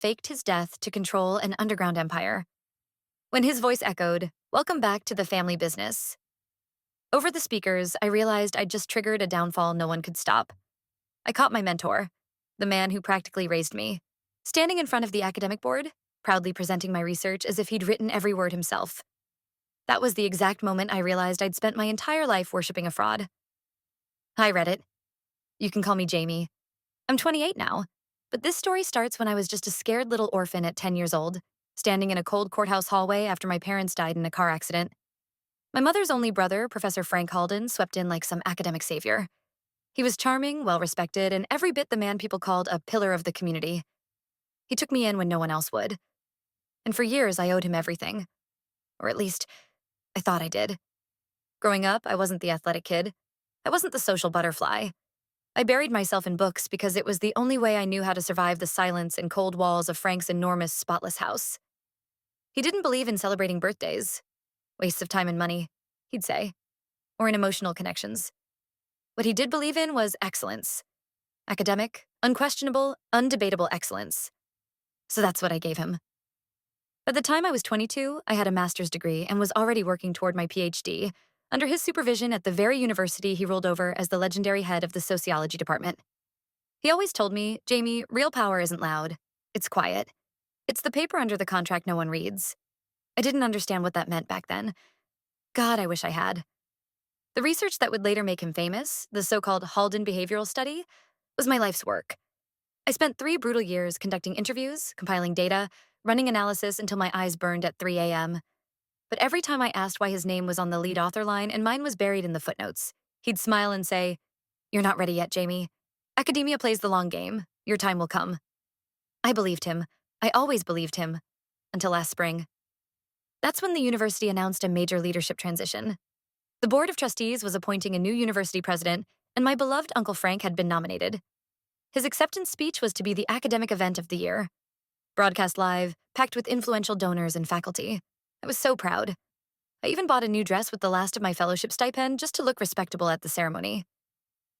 faked his death to control an underground empire. When his voice echoed, "Welcome back to the family business," over the speakers, I realized I'd just triggered a downfall no one could stop. I caught my mentor, the man who practically raised me, standing in front of the academic board, proudly presenting my research as if he'd written every word himself. That was the exact moment I realized I'd spent my entire life worshiping a fraud. Hi, Reddit. You can call me Jamie. I'm 28 now, but this story starts when I was just a scared little orphan at 10 years old, standing in a cold courthouse hallway after my parents died in a car accident. My mother's only brother, Professor Frank Halden, swept in like some academic savior. He was charming, well-respected, and every bit the man people called a pillar of the community. He took me in when no one else would. And for years, I owed him everything. Or at least, I thought I did. Growing up, I wasn't the athletic kid. I wasn't the social butterfly. I buried myself in books because it was the only way I knew how to survive the silence and cold walls of Frank's enormous, spotless house. He didn't believe in celebrating birthdays. Wastes of time and money, he'd say. Or in emotional connections. What he did believe in was excellence. Academic, unquestionable, undebatable excellence. So that's what I gave him. By the time I was 22, I had a master's degree and was already working toward my PhD, under his supervision at the very university he ruled over as the legendary head of the sociology department. He always told me, "Jamie, real power isn't loud. It's quiet. It's the paper under the contract no one reads." I didn't understand what that meant back then. God, I wish I had. The research that would later make him famous, the so-called Halden behavioral study, was my life's work. I spent 3 brutal years conducting interviews, compiling data, running analysis until my eyes burned at 3 a.m. But every time I asked why his name was on the lead author line and mine was buried in the footnotes, he'd smile and say, "You're not ready yet, Jamie. Academia plays the long game. Your time will come." I believed him. I always believed him. Until last spring. That's when the university announced a major leadership transition. The board of trustees was appointing a new university president, and my beloved Uncle Frank had been nominated. His acceptance speech was to be the academic event of the year. Broadcast live, packed with influential donors and faculty. I was so proud. I even bought a new dress with the last of my fellowship stipend just to look respectable at the ceremony.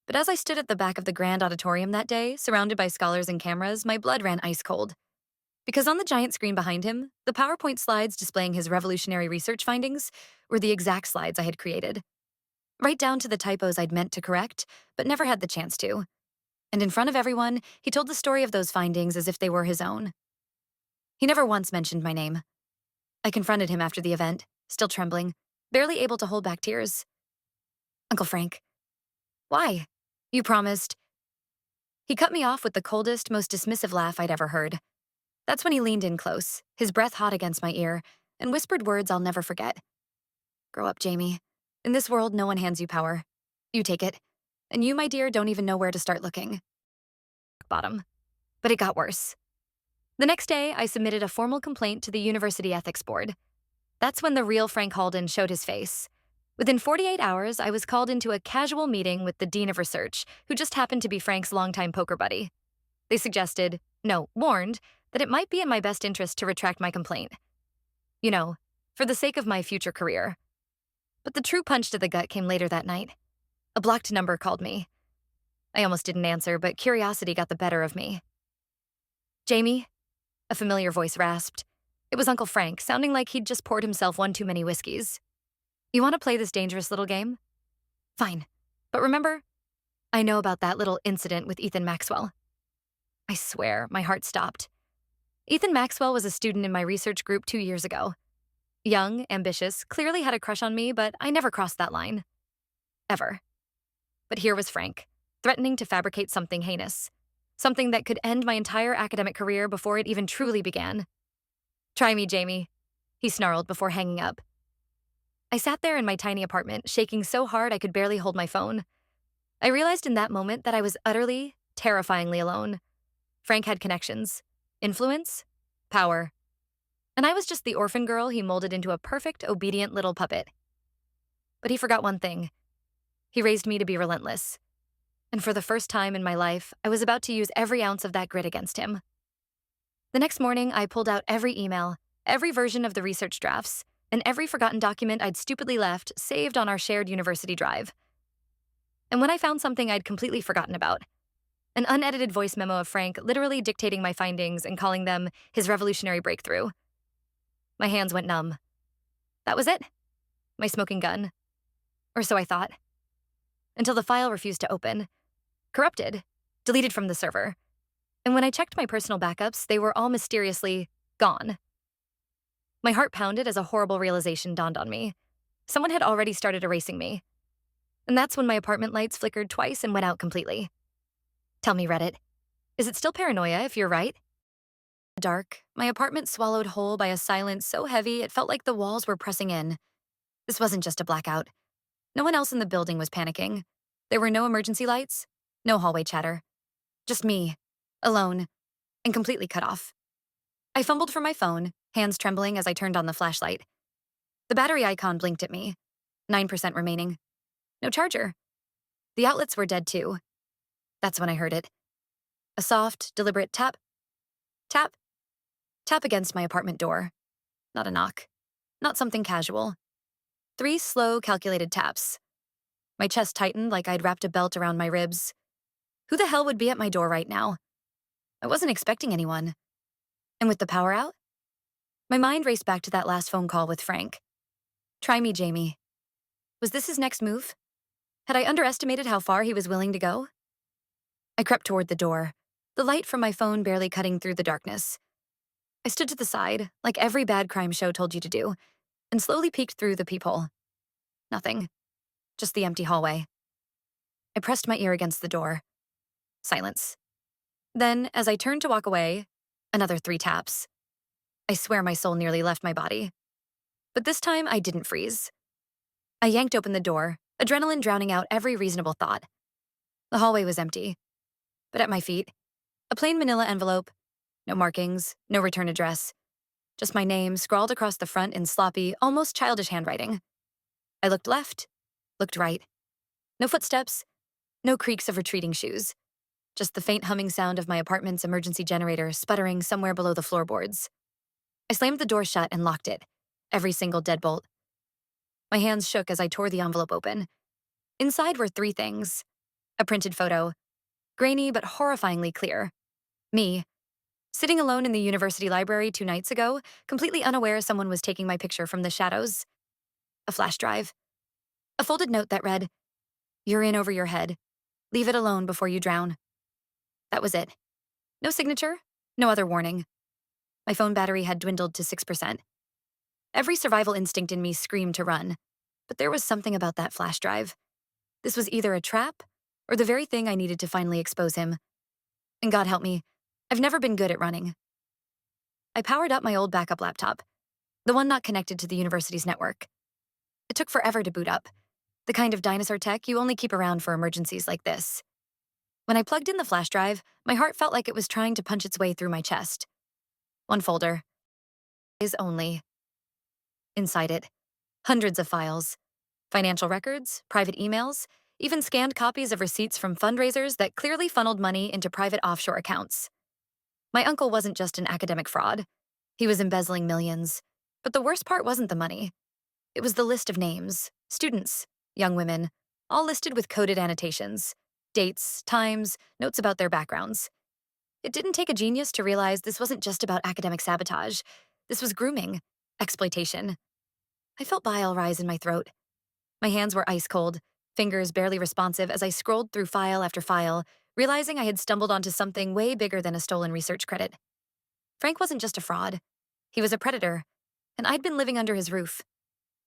But as I stood at the back of the grand auditorium that day, surrounded by scholars and cameras, my blood ran ice cold. Because on the giant screen behind him, the PowerPoint slides displaying his revolutionary research findings were the exact slides I had created. Right down to the typos I'd meant to correct, but never had the chance to. And in front of everyone, he told the story of those findings as if they were his own. He never once mentioned my name. I confronted him after the event, still trembling, barely able to hold back tears. "Uncle Frank, why? You promised." He cut me off with the coldest, most dismissive laugh I'd ever heard. That's when he leaned in close, his breath hot against my ear, and whispered words I'll never forget. "Grow up, Jamie. In this world, no one hands you power. You take it. And you, my dear, don't even know where to start looking." Bottom. But it got worse. The next day, I submitted a formal complaint to the University Ethics Board. That's when the real Frank Halden showed his face. Within 48 hours, I was called into a casual meeting with the Dean of Research, who just happened to be Frank's longtime poker buddy. They suggested, no, warned, that it might be in my best interest to retract my complaint. You know, for the sake of my future career. But the true punch to the gut came later that night. A blocked number called me. I almost didn't answer, but curiosity got the better of me. "Jamie?" A familiar voice rasped. It was Uncle Frank, sounding like he'd just poured himself one too many whiskeys. "You want to play this dangerous little game?" "Fine. But remember, I know about that little incident with Ethan Maxwell." I swear, my heart stopped. Ethan Maxwell was a student in my research group 2 years ago. Young, ambitious, clearly had a crush on me, but I never crossed that line. Ever. But here was Frank, threatening to fabricate something heinous. Something that could end my entire academic career before it even truly began. "Try me, Jamie," he snarled before hanging up. I sat there in my tiny apartment, shaking so hard I could barely hold my phone. I realized in that moment that I was utterly, terrifyingly alone. Frank had connections, influence, power. And I was just the orphan girl he molded into a perfect, obedient little puppet. But he forgot one thing. He raised me to be relentless. And for the first time in my life, I was about to use every ounce of that grit against him. The next morning, I pulled out every email, every version of the research drafts, and every forgotten document I'd stupidly left saved on our shared university drive. And when I found something I'd completely forgotten about, An unedited voice memo of Frank literally dictating my findings and calling them his revolutionary breakthrough. My hands went numb. That was it? My smoking gun. Or so I thought. Until the file refused to open. Corrupted. Deleted from the server. And when I checked my personal backups, they were all mysteriously gone. My heart pounded as a horrible realization dawned on me. Someone had already started erasing me. And that's when my apartment lights flickered twice and went out completely. Tell me, Reddit, is it still paranoia if you're right? Dark, my apartment swallowed whole by a silence so heavy it felt like the walls were pressing in. This wasn't just a blackout. No one else in the building was panicking. There were no emergency lights, no hallway chatter. Just me, alone, and completely cut off. I fumbled for my phone, hands trembling as I turned on the flashlight. The battery icon blinked at me. 9% remaining. No charger. The outlets were dead too. That's when I heard it. A soft, deliberate tap, tap, tap against my apartment door. Not a knock. Not something casual. 3 slow, calculated taps. My chest tightened like I'd wrapped a belt around my ribs. Who the hell would be at my door right now? I wasn't expecting anyone. And with the power out? My mind raced back to that last phone call with Frank. Try me, Jamie. Was this his next move? Had I underestimated how far he was willing to go? I crept toward the door, the light from my phone barely cutting through the darkness. I stood to the side, like every bad crime show told you to do, and slowly peeked through the peephole. Nothing. Just the empty hallway. I pressed my ear against the door. Silence. Then, as I turned to walk away, another 3 taps. I swear my soul nearly left my body. But this time, I didn't freeze. I yanked open the door, adrenaline drowning out every reasonable thought. The hallway was empty. But at my feet, a plain manila envelope, no markings, no return address, just my name scrawled across the front in sloppy, almost childish handwriting. I looked left, looked right. No footsteps, no creaks of retreating shoes. Just the faint humming sound of my apartment's emergency generator sputtering somewhere below the floorboards. I slammed the door shut and locked it, every single deadbolt. My hands shook as I tore the envelope open. Inside were 3 things. A printed photo, grainy but horrifyingly clear. Me, sitting alone in the university library 2 nights ago, completely unaware someone was taking my picture from the shadows. A flash drive. A folded note that read, "You're in over your head. Leave it alone before you drown." That was it. No signature, no other warning. My phone battery had dwindled to 6%. Every survival instinct in me screamed to run, but there was something about that flash drive. This was either a trap or the very thing I needed to finally expose him. And God help me, I've never been good at running. I powered up my old backup laptop, the one not connected to the university's network. It took forever to boot up, the kind of dinosaur tech you only keep around for emergencies like this. When I plugged in the flash drive, my heart felt like it was trying to punch its way through my chest. One folder. Is only. Inside it, hundreds of files. Financial records, private emails, even scanned copies of receipts from fundraisers that clearly funneled money into private offshore accounts. My uncle wasn't just an academic fraud. He was embezzling millions. But the worst part wasn't the money. It was the list of names, students, young women, all listed with coded annotations, dates, times, notes about their backgrounds. It didn't take a genius to realize this wasn't just about academic sabotage. This was grooming, exploitation. I felt bile rise in my throat. My hands were ice cold, fingers barely responsive as I scrolled through file after file, realizing I had stumbled onto something way bigger than a stolen research credit. Frank wasn't just a fraud. He was a predator, and I'd been living under his roof,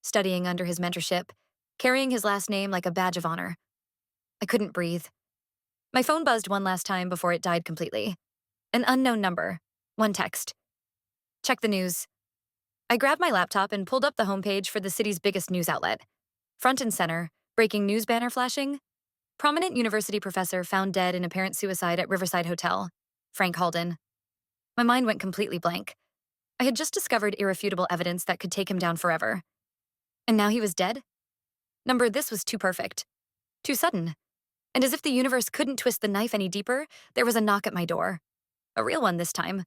studying under his mentorship, carrying his last name like a badge of honor. I couldn't breathe. My phone buzzed one last time before it died completely. An unknown number, one text. Check the news. I grabbed my laptop and pulled up the homepage for the city's biggest news outlet. Front and center, breaking news banner flashing. Prominent university professor found dead in apparent suicide at Riverside Hotel. Frank Halden. My mind went completely blank. I had just discovered irrefutable evidence that could take him down forever. And now he was dead? This was too perfect. Too sudden. And as if the universe couldn't twist the knife any deeper, there was a knock at my door. A real one this time.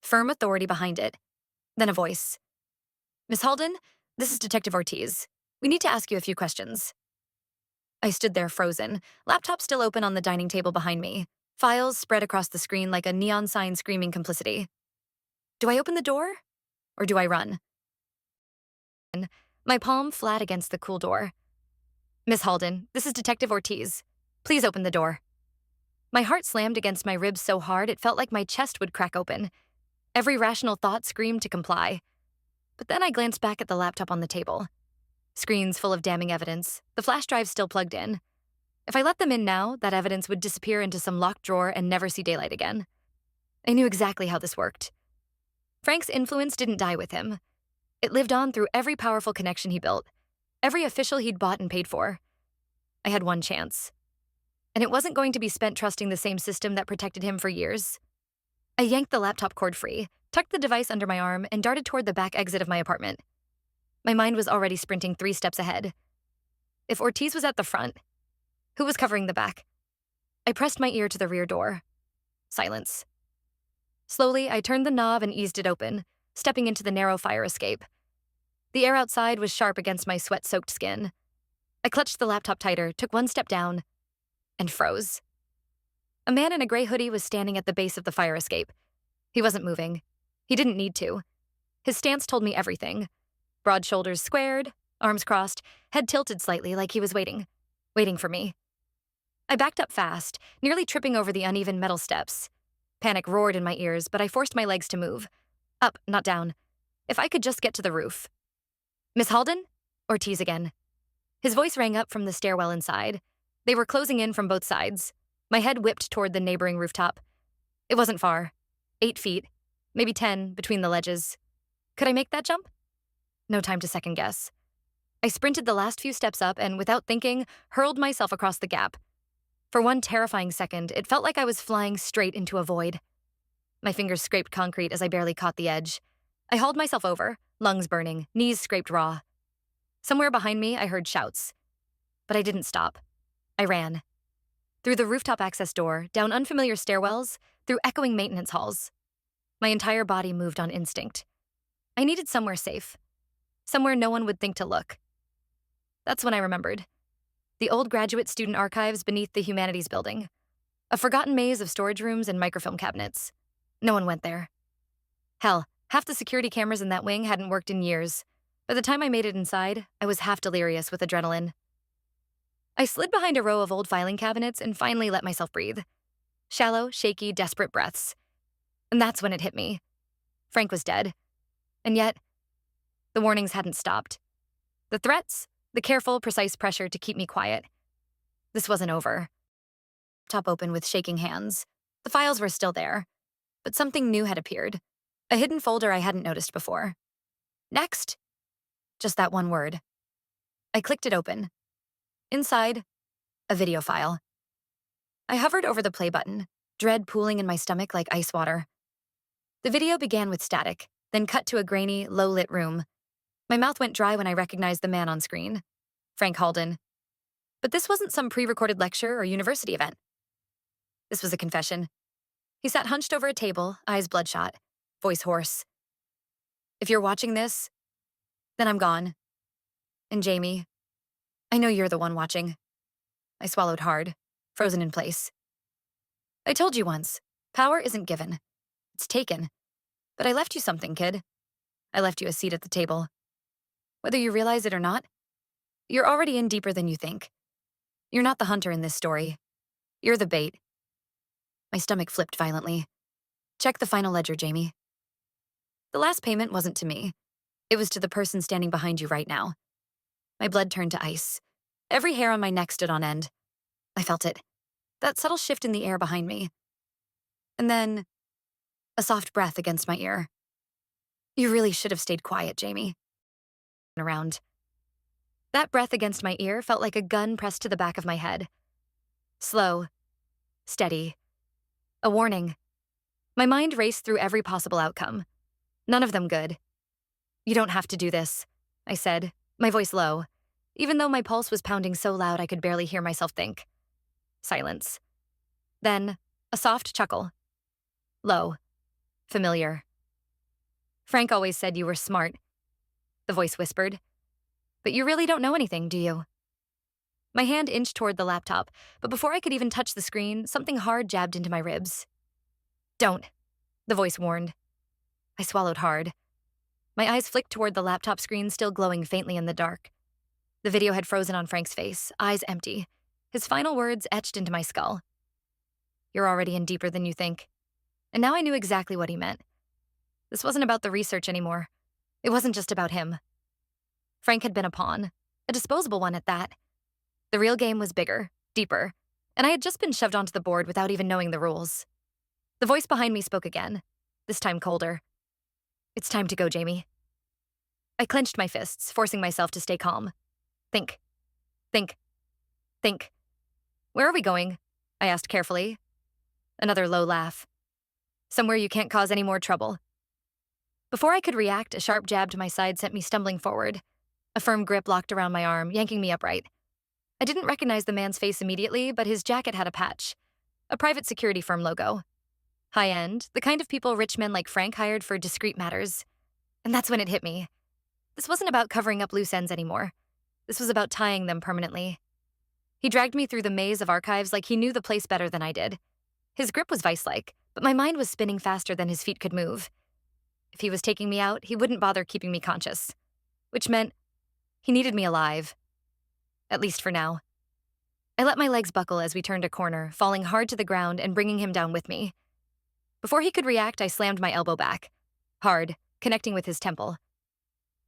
Firm authority behind it. Then a voice. "Miss Halden, this is Detective Ortiz. We need to ask you a few questions." I stood there frozen, laptop still open on the dining table behind me. Files spread across the screen like a neon sign screaming complicity. Do I open the door? Or do I run? My palm flat against the cool door. Miss Halden, this is Detective Ortiz. Please open the door. My heart slammed against my ribs so hard it felt like my chest would crack open. Every rational thought screamed to comply. But then I glanced back at the laptop on the table. Screens full of damning evidence, the flash drive still plugged in. If I let them in now, that evidence would disappear into some locked drawer and never see daylight again. I knew exactly how this worked. Frank's influence didn't die with him. It lived on through every powerful connection he built, every official he'd bought and paid for. I had one chance. And it wasn't going to be spent trusting the same system that protected him for years. I yanked the laptop cord free, tucked the device under my arm, and darted toward the back exit of my apartment. My mind was already sprinting 3 steps ahead. If Ortiz was at the front, who was covering the back? I pressed my ear to the rear door. Silence. Slowly, I turned the knob and eased it open, stepping into the narrow fire escape. The air outside was sharp against my sweat-soaked skin. I clutched the laptop tighter, took 1 step down, and froze. A man in a gray hoodie was standing at the base of the fire escape. He wasn't moving. He didn't need to. His stance told me everything. Broad shoulders squared, arms crossed, head tilted slightly like he was waiting for me. I backed up fast, nearly tripping over the uneven metal steps. Panic roared in my ears, but I forced my legs to move. Up, not down. If I could just get to the roof. Miss Halden? Ortiz again. His voice rang up from the stairwell inside. They were closing in from both sides. My head whipped toward the neighboring rooftop. It wasn't far. 8 feet, maybe 10, between the ledges. Could I make that jump? No time to second guess. I sprinted the last few steps up and, without thinking, hurled myself across the gap. For one terrifying second, it felt like I was flying straight into a void. My fingers scraped concrete as I barely caught the edge. I hauled myself over, lungs burning, knees scraped raw. Somewhere behind me, I heard shouts. But I didn't stop. I ran. Through the rooftop access door, down unfamiliar stairwells, through echoing maintenance halls. My entire body moved on instinct. I needed somewhere safe. Somewhere no one would think to look. That's when I remembered. The old graduate student archives beneath the humanities building. A forgotten maze of storage rooms and microfilm cabinets. No one went there. Hell, half the security cameras in that wing hadn't worked in years. By the time I made it inside, I was half delirious with adrenaline. I slid behind a row of old filing cabinets and finally let myself breathe. Shallow, shaky, desperate breaths. And that's when it hit me. Frank was dead. And yet, the warnings hadn't stopped. The threats, the careful, precise pressure to keep me quiet. This wasn't over. Top open with shaking hands. The files were still there. But something new had appeared. A hidden folder I hadn't noticed before. Next. Just that one word. I clicked it open. Inside, a video file. I hovered over the play button, dread pooling in my stomach like ice water. The video began with static, then cut to a grainy, low-lit room. My mouth went dry when I recognized the man on screen. Frank Halden. But this wasn't some pre-recorded lecture or university event. This was a confession. He sat hunched over a table, eyes bloodshot, voice hoarse. If you're watching this, then I'm gone. And Jamie, I know you're the one watching. I swallowed hard, frozen in place. I told you once, power isn't given. It's taken. But I left you something, kid. I left you a seat at the table. Whether you realize it or not, you're already in deeper than you think. You're not the hunter in this story. You're the bait. My stomach flipped violently. Check the final ledger, Jamie. The last payment wasn't to me. It was to the person standing behind you right now. My blood turned to ice. Every hair on my neck stood on end. I felt it. That subtle shift in the air behind me. And then, a soft breath against my ear. You really should have stayed quiet, Jamie. Around. That breath against my ear felt like a gun pressed to the back of my head. Slow. Steady. A warning. My mind raced through every possible outcome. None of them good. You don't have to do this, I said, my voice low, even though my pulse was pounding so loud I could barely hear myself think. Silence. Then, a soft chuckle. Low. Familiar. Frank always said you were smart, the voice whispered. But you really don't know anything, do you? My hand inched toward the laptop, but before I could even touch the screen, something hard jabbed into my ribs. Don't, the voice warned. I swallowed hard. My eyes flicked toward the laptop screen, still glowing faintly in the dark. The video had frozen on Frank's face, eyes empty. His final words etched into my skull. You're already in deeper than you think. And now I knew exactly what he meant. This wasn't about the research anymore. It wasn't just about him. Frank had been a pawn, a disposable one at that. The real game was bigger, deeper, and I had just been shoved onto the board without even knowing the rules. The voice behind me spoke again, this time colder. It's time to go, Jamie. I clenched my fists, forcing myself to stay calm. Think. Think. Think. Where are we going? I asked carefully. Another low laugh. Somewhere you can't cause any more trouble. Before I could react, a sharp jab to my side sent me stumbling forward. A firm grip locked around my arm, yanking me upright. I didn't recognize the man's face immediately, but his jacket had a patch. A private security firm logo. High-end, the kind of people rich men like Frank hired for discreet matters. And that's when it hit me. This wasn't about covering up loose ends anymore. This was about tying them permanently. He dragged me through the maze of archives like he knew the place better than I did. His grip was vice-like, but my mind was spinning faster than his feet could move. If he was taking me out, he wouldn't bother keeping me conscious. Which meant he needed me alive. At least for now. I let my legs buckle as we turned a corner, falling hard to the ground and bringing him down with me. Before he could react, I slammed my elbow back. Hard, connecting with his temple.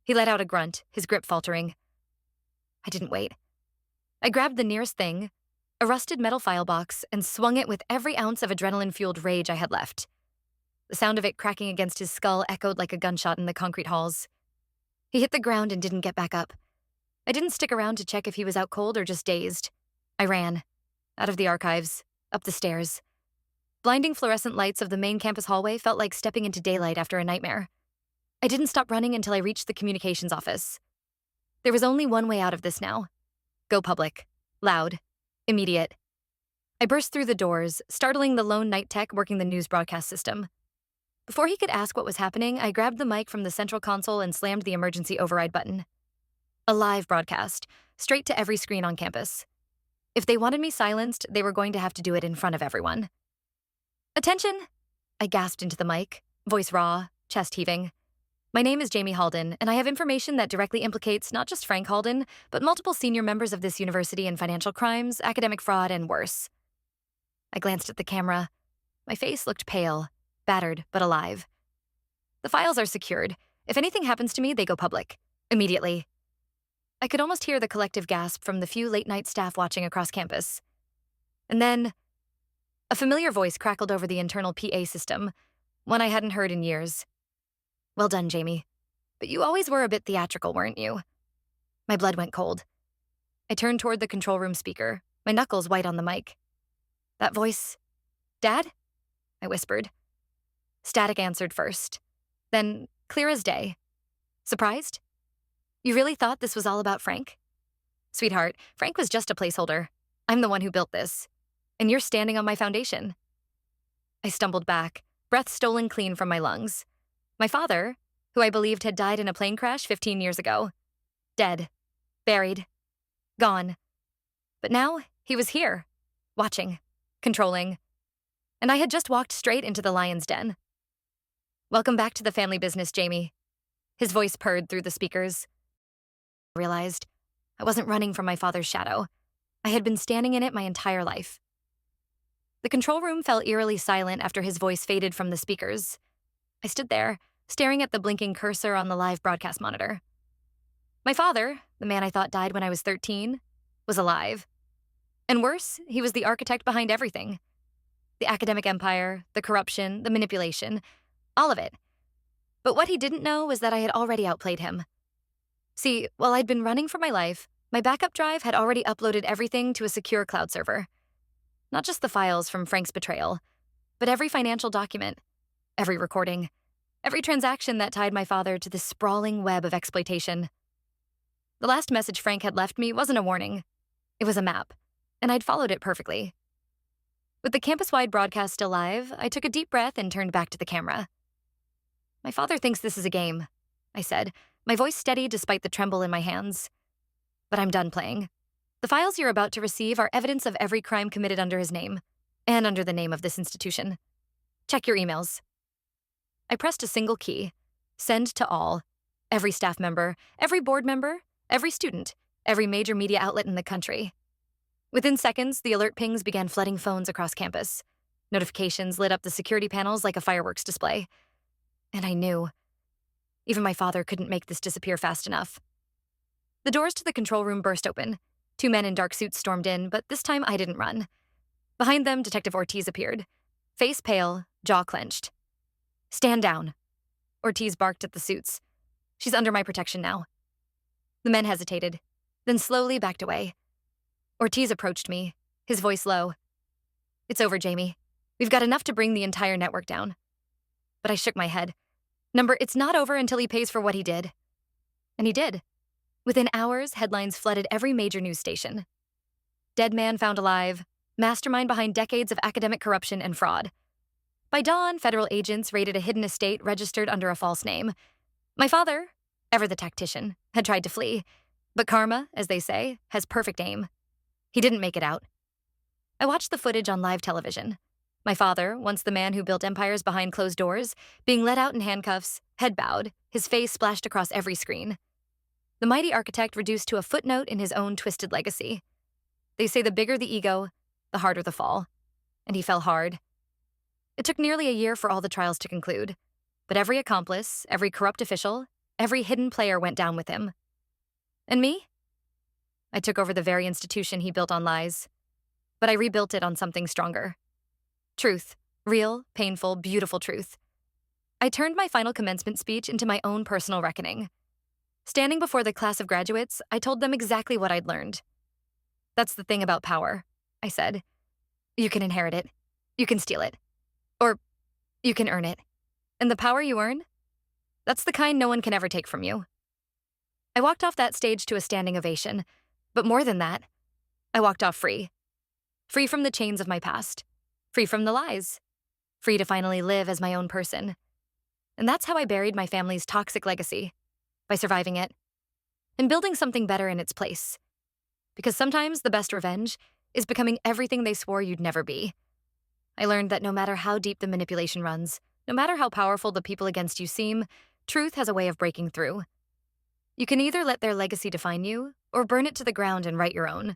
He let out a grunt, his grip faltering. I didn't wait. I grabbed the nearest thing, a rusted metal file box, and swung it with every ounce of adrenaline-fueled rage I had left. The sound of it cracking against his skull echoed like a gunshot in the concrete halls. He hit the ground and didn't get back up. I didn't stick around to check if he was out cold or just dazed. I ran. Out of the archives. Up the stairs. Blinding fluorescent lights of the main campus hallway felt like stepping into daylight after a nightmare. I didn't stop running until I reached the communications office. There was only one way out of this now. Go public. Loud. Immediate. I burst through the doors, startling the lone night tech working the news broadcast system. Before he could ask what was happening, I grabbed the mic from the central console and slammed the emergency override button. A live broadcast, straight to every screen on campus. If they wanted me silenced, they were going to have to do it in front of everyone. Attention! I gasped into the mic, voice raw, chest heaving. My name is Jamie Halden, and I have information that directly implicates not just Frank Halden, but multiple senior members of this university in financial crimes, academic fraud, and worse. I glanced at the camera. My face looked pale, battered, but alive. The files are secured. If anything happens to me, they go public. Immediately. I could almost hear the collective gasp from the few late-night staff watching across campus. And then, a familiar voice crackled over the internal PA system, one I hadn't heard in years. Well done, Jamie. But you always were a bit theatrical, weren't you? My blood went cold. I turned toward the control room speaker, my knuckles white on the mic. That voice, Dad? I whispered. Static answered first. Then, clear as day. Surprised? You really thought this was all about Frank? Sweetheart, Frank was just a placeholder. I'm the one who built this. And you're standing on my foundation. I stumbled back, breath stolen clean from my lungs. My father, who I believed had died in a plane crash 15 years ago. Dead. Buried. Gone. But now, he was here. Watching. Controlling. And I had just walked straight into the lion's den. Welcome back to the family business, Jamie. His voice purred through the speakers. I realized I wasn't running from my father's shadow. I had been standing in it my entire life. The control room fell eerily silent after his voice faded from the speakers. I stood there, staring at the blinking cursor on the live broadcast monitor. My father, the man I thought died when I was 13, was alive. And worse, he was the architect behind everything. The academic empire, the corruption, the manipulation, all of it. But what he didn't know was that I had already outplayed him. See, while I'd been running for my life, my backup drive had already uploaded everything to a secure cloud server. Not just the files from Frank's betrayal, but every financial document, every recording, every transaction that tied my father to this sprawling web of exploitation. The last message Frank had left me wasn't a warning. It was a map, and I'd followed it perfectly. With the campus-wide broadcast still live, I took a deep breath and turned back to the camera. My father thinks this is a game, I said, my voice steady despite the tremble in my hands. But I'm done playing. The files you're about to receive are evidence of every crime committed under his name, and under the name of this institution. Check your emails. I pressed a single key. Send to all. Every staff member, every board member, every student, every major media outlet in the country. Within seconds, the alert pings began flooding phones across campus. Notifications lit up the security panels like a fireworks display. And I knew. Even my father couldn't make this disappear fast enough. The doors to the control room burst open. 2 men in dark suits stormed in, but this time I didn't run. Behind them, Detective Ortiz appeared. Face pale, jaw clenched. "Stand down." Ortiz barked at the suits. "She's under my protection now." The men hesitated, then slowly backed away. Ortiz approached me, his voice low. "It's over, Jamie. We've got enough to bring the entire network down." But I shook my head. It's not over until he pays for what he did." And he did. Within hours, headlines flooded every major news station. Dead man found alive, mastermind behind decades of academic corruption and fraud. By dawn, federal agents raided a hidden estate registered under a false name. My father, ever the tactician, had tried to flee. But karma, as they say, has perfect aim. He didn't make it out. I watched the footage on live television. My father, once the man who built empires behind closed doors, being led out in handcuffs, head bowed, his face splashed across every screen. The mighty architect reduced to a footnote in his own twisted legacy. They say the bigger the ego, the harder the fall. And he fell hard. It took nearly a year for all the trials to conclude. But every accomplice, every corrupt official, every hidden player went down with him. And me? I took over the very institution he built on lies. But I rebuilt it on something stronger. Truth. Real, painful, beautiful truth. I turned my final commencement speech into my own personal reckoning. Standing before the class of graduates, I told them exactly what I'd learned. "That's the thing about power," I said. "You can inherit it. You can steal it. Or you can earn it. And the power you earn? That's the kind no one can ever take from you." I walked off that stage to a standing ovation. But more than that, I walked off free. Free from the chains of my past. Free from the lies. Free to finally live as my own person. And that's how I buried my family's toxic legacy. By surviving it. And building something better in its place. Because sometimes the best revenge is becoming everything they swore you'd never be. I learned that no matter how deep the manipulation runs, no matter how powerful the people against you seem, truth has a way of breaking through. You can either let their legacy define you, or burn it to the ground and write your own.